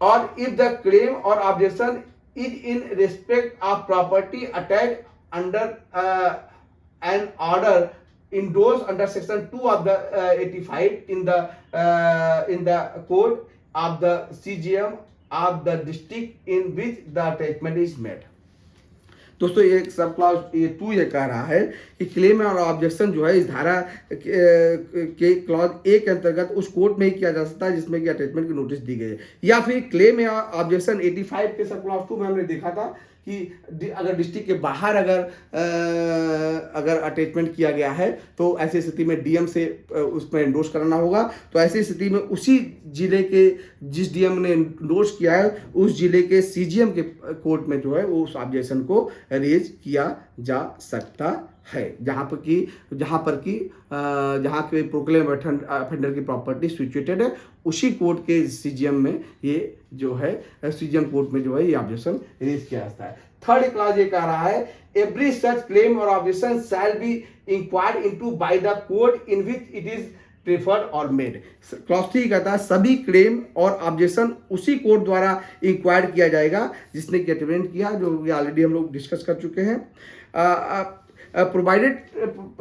और इफ द क्लेम और objection is in respect of property attach under an order endorsed under section 2 of the 85 in the code of the CGM of the district in which the attachment is made। दोस्तों ये सब क्लॉज ये 2 ये कह रहा है कि क्लेम और ऑब्जेक्शन जो है इस धारा के क्लॉज 1 के अंतर्गत उस कोर्ट में ही किया जा सकता है जिसमें कि अटैचमेंट की नोटिस दी गई है। या फिर क्लेम या ऑब्जेक्शन 85 के सब क्लॉज 2 में हमने देखा था कि अगर डिस्ट्रिक्ट के बाहर अगर अटैचमेंट किया गया है तो ऐसी स्थिति में डीएम से उसमें एंडोर्स कराना होगा। तो ऐसी स्थिति में उसी जिले के जिस डीएम ने एंडोर्स किया है उस जिले के सीजीएम के कोर्ट में जो है वो उस ऑब्जेक्शन को रेज किया जा सकता है जहां के प्रोक्लेम ऑफेंडर की प्रॉपर्टी सिचुएटेड है उसी कोर्ट के सीजीएम में ये जो है सीजीएम कोर्ट में जो है ये ऑब्जेक्शन रेज किया जाता है। थर्ड क्लॉज ये कह रहा है एवरी सच क्लेम और objection shall be inquired into by the court in which it is preferred और मेड। क्लॉज 3 कहता है सभी क्लेम और ऑब्जेक्शन उसी कोर्ट द्वारा इंक्वायर्ड किया जाएगा जिसने अटैचमेंट किया, जो ऑलरेडी हम लोग डिस्कस कर चुके हैं। प्रोवाइडेड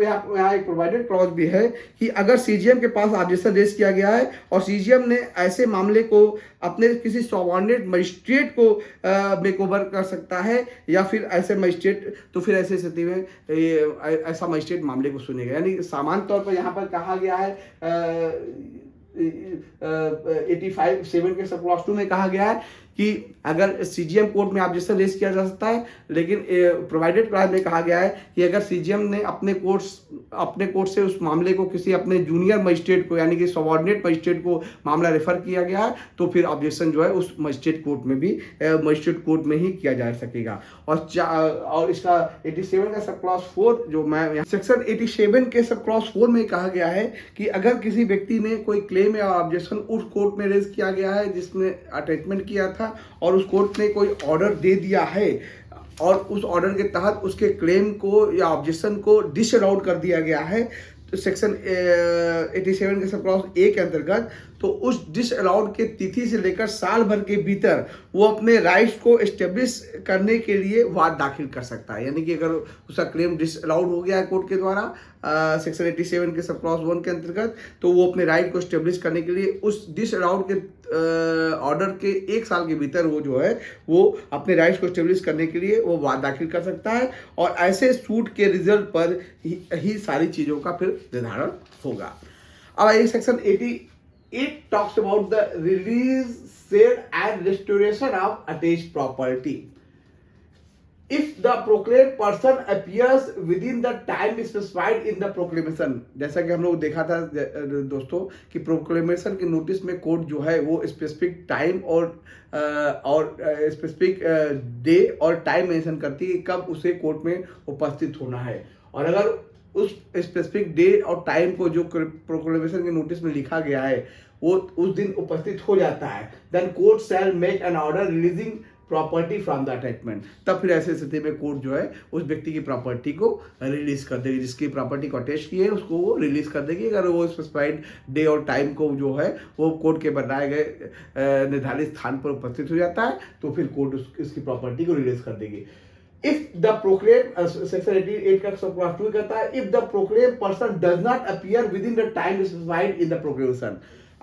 यहाँ एक प्रोवाइडेड क्लॉज भी है कि अगर सीजीएम के पास ऑब्जेक्शन रेज किया गया है और सीजीएम ने ऐसे मामले को अपने किसी सबऑर्डिनेट मजिस्ट्रेट को मेकओवर कर सकता है या फिर ऐसे मजिस्ट्रेट तो फिर ऐसे स्थिति में ऐसा मजिस्ट्रेट मामले को सुनेगा। यानी सामान्य तौर पर यहाँ पर कहा गया है 85(7) के सब क्लॉज 2 में कहा गया है कि अगर सीजीएम कोर्ट में ऑब्जेक्शन रेज किया जा सकता है, लेकिन प्रोवाइडेड क्लॉज में कहा गया है कि अगर सीजीएम ने अपने कोर्ट से उस मामले को किसी अपने जूनियर मजिस्ट्रेट को यानी कि सबऑर्डिनेट मजिस्ट्रेट को मामला रेफर किया गया है तो फिर ऑब्जेक्शन जो है उस मजिस्ट्रेट कोर्ट में ही किया जा सकेगा। और इसका 87 का सब क्लॉज 4 जो मैं सेक्शन 87 के सब क्लॉज 4 में कहा गया है कि अगर किसी व्यक्ति ने कोई क्लेम या ऑब्जेक्शन उस कोर्ट में रेज किया गया है जिसने अटैचमेंट किया था और उस कोर्ट ने कोई ऑर्डर दे दिया है और उस ऑर्डर के तहत उसके क्लेम को या ऑब्जेक्शन को डिसअलाउड कर दिया गया है तो सेक्शन 87 के सब क्लॉज 1 के अंतर्गत तो उस डिसअलाउड के तिथि से लेकर साल भर के भीतर वो अपने राइट्स को एस्टेब्लिश करने के लिए वाद दाखिल कर सकता है। यानी कि अगर उसका क्लेम डिसअलाउड हो गया है कोर्ट के द्वारा सेक्शन 87 के सब क्लॉज 1 के अंतर्गत तो वो अपने राइट को एस्टेब्लिश करने के लिए उस डिसअलाउड के ऑर्डर के 1 साल के भीतर वो जो है वो अपने राइट्स को एस्टेब्लिश करने के लिए वो वाद दाखिल कर सकता है और ऐसे सूट के रिजल्ट पर ही सारी चीज़ों का फिर निर्धारण होगा। अब ये section 88 talks about the release, sale and restoration of attached property. If the proclaimed person appears within the time specified in the proclamation, जैसा कि हम लोग देखा था दोस्तों कि प्रोक्लेमेशन के नोटिस में कोर्ट जो है वो स्पेसिफिक टाइम और स्पेसिफिक डे और टाइम मेंशन करती है कब उसे कोर्ट में उपस्थित होना है। और अगर उस स्पेसिफिक डे और टाइम को जो प्रोक्लेमेशन के नोटिस में लिखा गया है वो उस दिन उपस्थित हो जाता है then court shall make an order releasing property from the attachment. तब फिर ऐसे स्थिति में कोर्ट जो है उस व्यक्ति की प्रॉपर्टी को रिलीज कर देगी, जिसकी प्रॉपर्टी को अटैच की है उसको वो रिलीज कर देगी अगर वो स्पेसिफाइड डे और टाइम को जो है वो कोर्ट के बनाए गए निर्धारित स्थान पर उपस्थित हो जाता है तो फिर कोर्ट इसकी प्रॉपर्टी को रिलीज कर देगी। If the proclaimed section 88 का सब क्लॉज 2 कहता है if the proclaimed person does not appear within the time specified in the proclamation,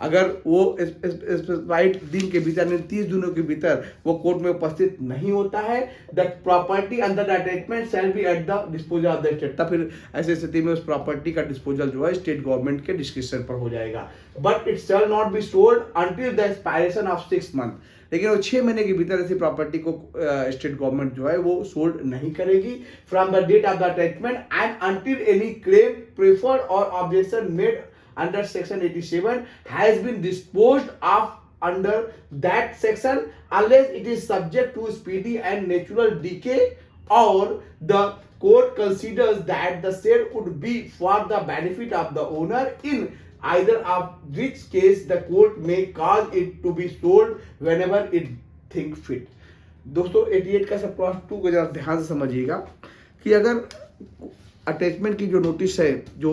अगर वो स्पेसिफाइड दिन के भीतर यानी 30 दिनों के भीतर वो कोर्ट में उपस्थित नहीं होता है, the property under the attachment shall be eight the disposal of the state. तब फिर ऐसी स्थिति में उस प्रॉपर्टी का डिस्पोजल जो है स्टेट गवर्नमेंट के डिस्क्रिप्शन पर हो जाएगा। But it shall not be sold until the expiration of 6 month. लेकिन वो 6 महीने के भीतर ऐसी प्रॉपर्टी को स्टेट गवर्नमेंट जो है वो सोल्ड नहीं करेगी from the date of the attachment and until any claim preferred or objection made under section 87 has been disposed of under that section unless it is subject to speedy and natural decay or the court considers that the sale would be for the benefit of the owner, in either of which case the court may cause it to be sold whenever it think fit। दोस्तों 88 का सब क्लॉज 2 को जरा ध्यान से समझिएगा कि अगर अटैचमेंट की जो नोटिस है जो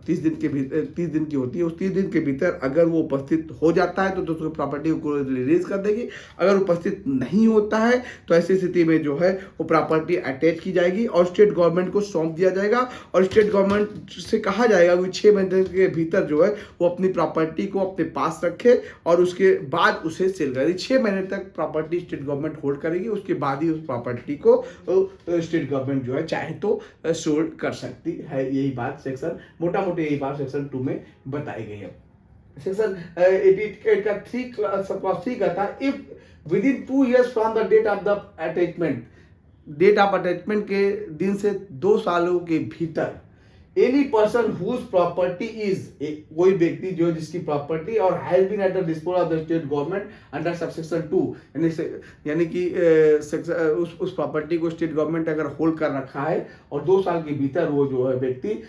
30 दिन के भीतर 30 दिन की होती है, उस 30 दिन के भीतर अगर वो उपस्थित हो जाता है तो दोस्तों प्रॉपर्टी को रिलीज कर देगी। अगर उपस्थित नहीं होता है तो ऐसी स्थिति में जो है वो प्रॉपर्टी अटैच की जाएगी और स्टेट गवर्नमेंट को सौंप दिया जाएगा और स्टेट गवर्नमेंट से कहा जाएगा कि 6 महीने के भीतर जो है वो अपनी प्रॉपर्टी को अपने पास रखे और उसके बाद उसे सेल करेगी। 6 महीने तक प्रॉपर्टी स्टेट गवर्नमेंट होल्ड करेगी, उसके बाद ही उस प्रॉपर्टी को स्टेट गवर्नमेंट जो है चाहे तो सोल्ड कर सकती है। यही बात सेक्शन मोटा मोटी यही बात सेक्शन 2 में बताई गई है। सेक्शन 88 का 3 कहता है if within 2 years from the date of the attachment, date of attachment के दिन से 2 सालों के भीतर any person whose property is, कोई व्यक्ति जो जिसकी property or has been at the disposal of the state government under subsection 2 यानी कि उस प्रॉपर्टी को स्टेट गवर्नमेंट अगर होल्ड कर रखा है और 2 साल के भीतर वो जो है व्यक्ति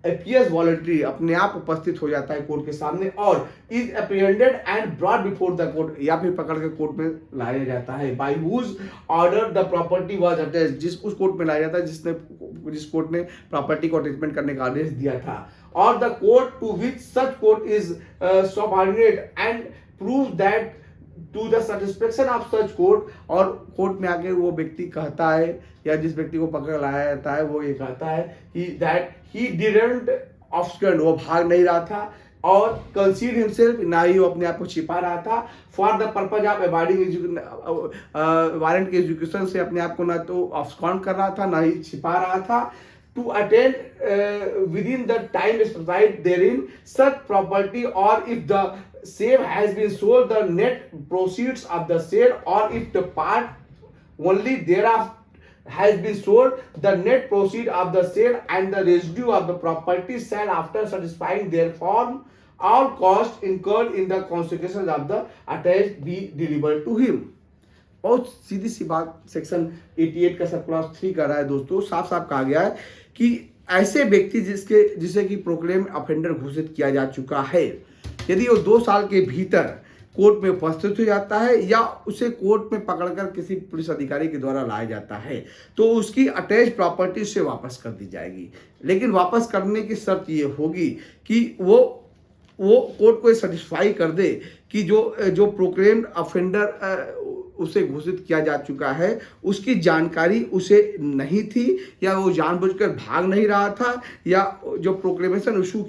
अपीयर्स वॉलंटरी अपने आप उपस्थित हो जाता है कोर्ट के सामने और is apprehended and brought before the court या फिर पकड़ के कोर्ट में लाया जाता है by whose order the property was attached, जिस उस कोर्ट में लाया जाता है जिस कोर्ट ने प्रॉपर्टी को अटैचमेंट करने का आदेश दिया था, or the court to which such court is subordinate and prove that to the satisfaction of such court, और कोर्ट में आके वो व्यक्ति कहता है या जिस व्यक्ति को पकड़ लाया जाता है वो ये कहता है कि दैट ही डिडंट ऑब्स्कंड, वो भाग नहीं रहा था और कंसील हिमसेल्फ, ना ही वो अपने आप को छिपा रहा था, for the purpose of avoiding warrant के एजुकेशन से अपने आप को ना तो ऑब्स्कॉन्ड कर रहा था ना ही छिपा रहा था, to attend within the time specified therein such property, or if the sale has been sold the net proceeds of the sale, or if the part only thereof has been sold the net proceed of the sale and the residue of the property shall after satisfying their form all costs incurred in the consequences of the attached be delivered to him। बहुत सीधी सी बात सेक्शन 88 का सब क्लॉज 3 कर रहा है दोस्तों। साफ साफ कहा गया है कि ऐसे व्यक्ति जिसे कि प्रोक्लेम ऑफेंडर घोषित किया जा चुका है, यदि वो 2 साल के भीतर कोर्ट में उपस्थित हो जाता है या उसे कोर्ट में पकड़कर किसी पुलिस अधिकारी के द्वारा लाया जाता है तो उसकी अटैच प्रॉपर्टी उसे वापस कर दी जाएगी। लेकिन वापस करने की शर्त ये होगी कि वो कोर्ट को सेटिस्फाई कर दे कि जो प्रोक्लेम्ड ऑफेंडर उसे घोषित किया जा चुका है उसकी जानकारी उसे नहीं थी या वो जानबूझकर भाग नहीं रहा था, या जो प्रोक्लेमेशन इशू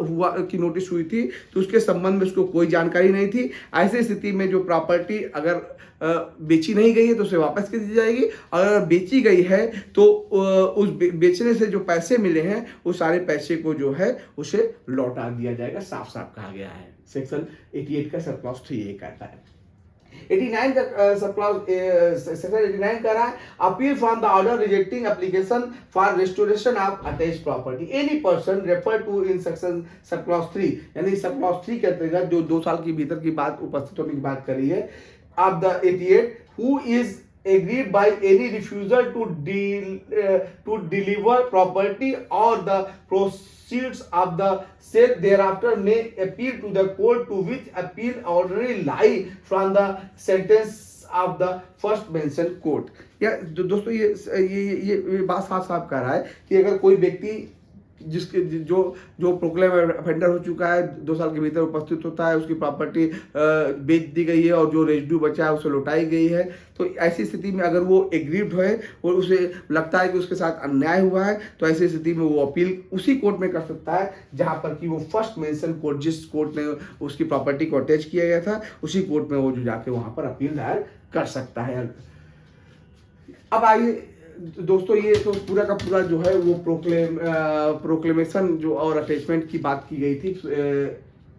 हुआ की नोटिस हुई थी तो उसके संबंध में उसको कोई जानकारी नहीं थी। ऐसी स्थिति में जो प्रॉपर्टी अगर बेची नहीं गई है तो उसे वापस कर दी जाएगी, और अगर बेची गई है तो उस बेचने से जो पैसे मिले हैं वो सारे पैसे को जो है उसे लौटा दिया जाएगा। साफ साफ कहा गया है। सेक्शन 88 का सब क्लॉज 3 ये कहता है। 89 का सब क्लॉज सेक्शन 89 कह रहा है appeal from the order rejecting application for restoration of attached property any person refer to in section sub clause 3, यानी सब क्लॉज 3 के अंतर्गत जो 2 साल के भीतर की बात उपस्थित होने की बात करी है of the 88 who is aggrieved by any refusal to deliver property or the proceeds of the sale thereafter may appeal to the court to which appeal already lie from the sentence of the first mentioned court। या दोस्तों ये बात साफ साफ कह रहा है कि अगर कोई व्यक्ति जिसके जो जो प्रोक्लेम ऑफेंडर हो चुका है 2 साल के भीतर उपस्थित होता है, उसकी प्रॉपर्टी बेच दी गई है और जो रेजिड्यू बचा है उसे लौटाई गई है, तो ऐसी स्थिति में अगर वो एग्रीव्ड है और उसे लगता है कि उसके साथ अन्याय हुआ है, तो ऐसी स्थिति में वो अपील उसी कोर्ट में कर सकता है जहां पर कि वो फर्स्ट मेंशन कोर्ट, जिस कोर्ट ने उसकी प्रॉपर्टी को अटैच किया गया था, उसी कोर्ट में वो जो जाके वहां पर अपील दायर कर सकता है। अब आइए दोस्तों, ये तो पूरा का पूरा जो है वो प्रोक्लेमेशन जो और अटैचमेंट की बात की गई थी।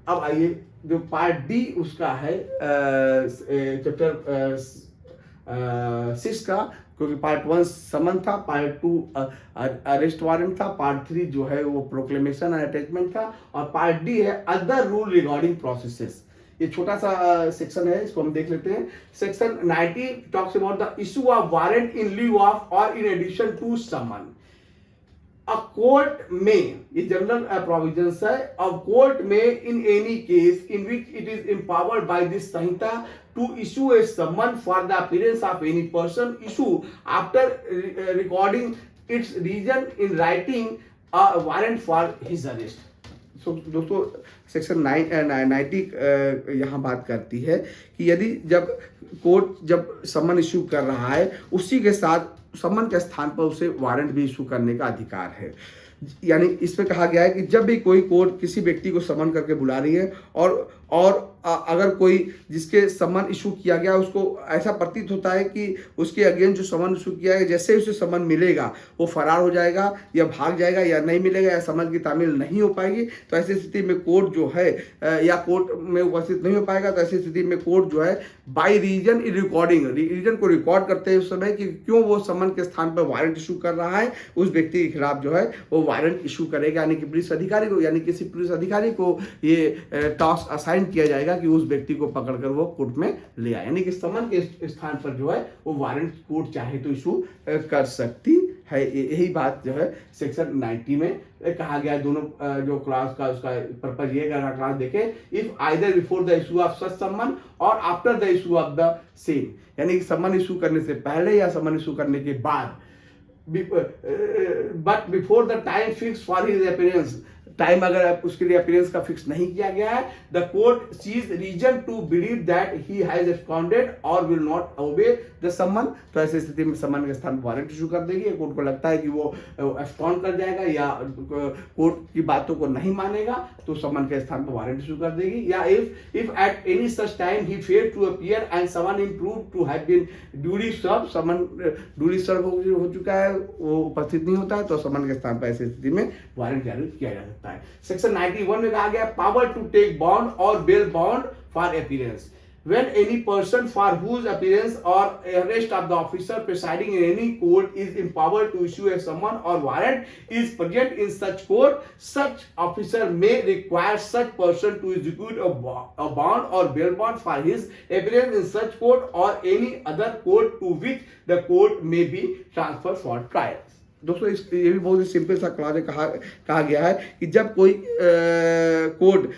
अब आइए जो पार्ट डी उसका है चैप्टर 6 का, क्योंकि पार्ट 1 समन था, पार्ट 2 अरेस्ट वारंट था, पार्ट 3 जो है वो प्रोक्लेमेशन एंड अटैचमेंट था, और पार्ट डी है अदर रूल रिगार्डिंग प्रोसेसेस। ये छोटा सा सेक्शन है, इसको हम देख लेते हैं। Section 90 talks about the issue of warrant in lieu of और in addition to summon. A court में, ये जनरल प्रोविजंस है, अ कोर्ट में in any case in which it is empowered by this संहिता to issue a summon for the appearance of any person issue after recording its reason in writing a warrant for his arrest। So, दोस्तों सेक्शन 90 यहाँ बात करती है कि यदि जब कोर्ट जब समन इशू कर रहा है, उसी के साथ समन के स्थान पर उसे वारंट भी इशू करने का अधिकार है। यानी इसमें कहा गया है कि जब भी कोई कोर्ट किसी व्यक्ति को समन करके बुला रही है और अगर कोई जिसके समन इशू किया गया उसको ऐसा प्रतीत होता है कि उसके अगेंस्ट जो समन इशू किया है, जैसे उसे समन मिलेगा वो फरार हो जाएगा या भाग जाएगा या नहीं मिलेगा या समन की तामील नहीं हो पाएगी, तो ऐसी स्थिति में कोर्ट जो है या कोर्ट में उपस्थित नहीं हो पाएगा, तो ऐसी स्थिति में कोर्ट जो है by reason in recording, reason को रिकॉर्ड करते हैं उस समय कि क्यों वो समन के स्थान पर वारंट इशू कर रहा है, उस व्यक्ति के खिलाफ जो है वो वारंट इशू करेगा। यानी कि पुलिस अधिकारी को, यानी किसी पुलिस अधिकारी को ये टास्क असाइन किया जाएगा कि उस व्यक्ति को पकड़कर वो कोर्ट में ले आए। यानी कि समन के स्थान पर जो है वो वारंट कोर्ट चाहे तो इशू कर सकती है। यही बात जो है सेक्शन 90 में कहा गया है। दोनों जो क्लास का उसका पर्पज ये अगर क्लास देखें, if either before the issue of such summon और after the issue of the same, यानी कि समन इशू करने से पहले या समन इशू करने के बाद, but before the time fix for his appearance, time अगर उसके लिए अपीयरेंस का फिक्स नहीं किया गया है, the court sees reason to believe that he has absconded और will not obey the summon, तो ऐसी स्थिति में समन के स्थान पर वारंट इशू कर देगी। कोर्ट को लगता है कि वो एब्सकॉन्ड कर जाएगा या कोर्ट की बातों को नहीं मानेगा, तो समन के स्थान पर वारंट इशू कर देगी। या if at any such time he failed to appear and summon is proved to have been duly serve, summon duly serve हो चुका है, वो उपस्थित नहीं होता है, तो समन के स्थान पर ऐसी स्थिति में वारंट जारी किया जा सकता है। सेक्शन 91 में कहा गया पावर टू टेक बॉन्ड और bail bond for appearance. When any person for whose appearance or arrest of the officer presiding in any court is empowered to issue a summon or warrant is present in such court, such officer may require such person to execute a bond or bail bond for his appearance in such court or any other court to which the court may be transferred for trial। दोस्तों ये भी बहुत ही सिंपल सा क्लॉज है। कहा गया है कि जब कोई कोर्ट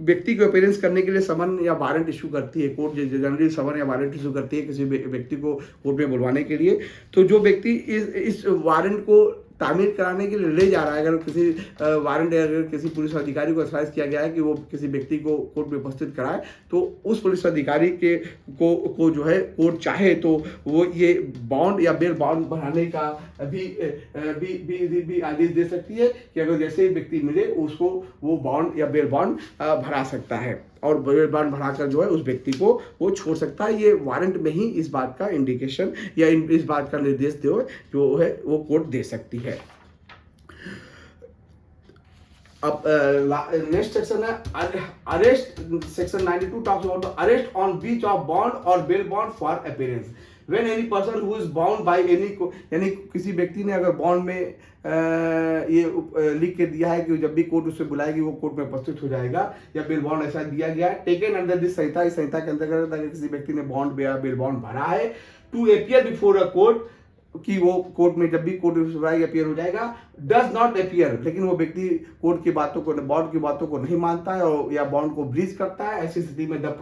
व्यक्ति को अपीयरेंस करने के लिए समन या वारंट इशू करती है, कोर्ट जनरली समन या वारंट इशू करती है किसी व्यक्ति को कोर्ट में बुलवाने के लिए, तो जो व्यक्ति इस वारंट को तामील कराने के लिए ले जा रहा है, अगर किसी वारंट अगर किसी पुलिस अधिकारी को अथॉराइज किया गया है कि वो किसी व्यक्ति को कोर्ट में उपस्थित कराए, तो उस पुलिस अधिकारी को जो है कोर्ट चाहे तो वो ये बॉन्ड या बेल बॉन्ड बढ़ाने का भी आदेश दे सकती है कि अगर जैसे व्यक्ति मिले उसको वो बॉन्ड या बेल बॉन्ड भरा सकता है और बेल बॉन्ड बढ़ाकर जो है उस व्यक्ति को वो छोड़ सकता है। ये वारंट में ही इस बात का इंडिकेशन या इस बात का निर्देश जो है वो कोर्ट दे सकती है। अब नेक्स्ट सेक्शन है arrest. Section 92 talks about the arrest on breach of bond और bail bond for appearance. When any person who is bound by any, यानी किसी व्यक्ति ने अगर बॉन्ड में ये लिख के दिया है कि जब भी कोर्ट उससे बुलाएगी वो कोर्ट में उपस्थित हो जाएगा, या बेल बॉन्ड ऐसा दिया गया है, टेकन अंडर दिस संहिता, इस संहिता के अंतर्गत अगर किसी व्यक्ति ने बॉन्ड या बेल बॉन्ड भरा है to appear before a court कि वो कोर्ट में जब भी कोर्ट अपियर हो जाएगा, डज नॉट अपियर, लेकिन वो व्यक्ति कोर्ट की बातों को, बॉन्ड की बातों को नहीं मानता है और या बॉन्ड को ब्रीच करता है, ऐसी स्थिति में the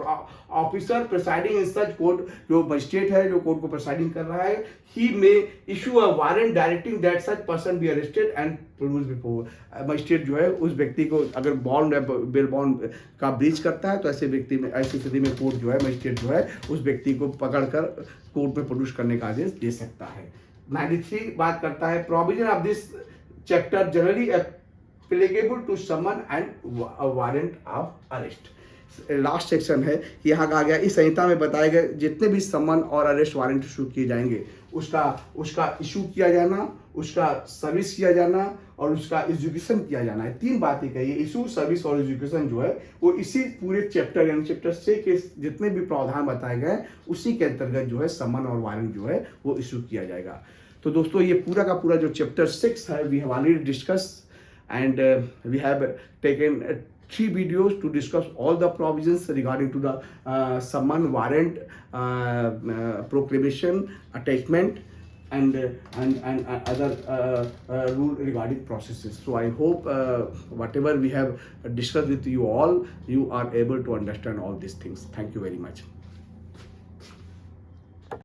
officer presiding in such court, जो मजिस्ट्रेट है जो कोर्ट को प्रिसाइडिंग कर रहा है, he may issue a warrant directing that such person be arrested and produce before. Magistrate जो है उस व्यक्ति को अगर बॉन्ड बेल बॉन्ड का ब्रीच करता है तो ऐसे व्यक्ति में, ऐसी स्थिति में कोर्ट जो है, मजिस्ट्रेट जो है उस व्यक्ति को पकड़कर कोर्ट में प्रोड्यूस करने का आदेश दे सकता है। 93 बात करता है provision of this chapter generally applicable to summon and warrant of arrest. Last section है, यहाँ कहा गया इस संहिता में बताए गए जितने भी समन और अरेस्ट वारंट इशू किए जाएंगे उसका इशू किया जाना, उसका सर्विस किया जाना और उसका एजुकेशन किया जाना है। 3 बातें कही, इशू, सर्विस और एजुकेशन जो है वो इसी पूरे चैप्टर यानी चैप्टर 6 के जितने भी प्रावधान बताए गए उसी के अंतर्गत जो है समन और वारंट जो है वो इशू किया जाएगा। तो दोस्तों ये पूरा का पूरा जो चैप्टर 6 है we have already discuss and we have taken 3 videos to discuss all the provisions regarding to the summon, warrant, proclamation, attachment, and other rule regarding processes. So I hope whatever we have discussed with you all, you are able to understand all these things. Thank you very much.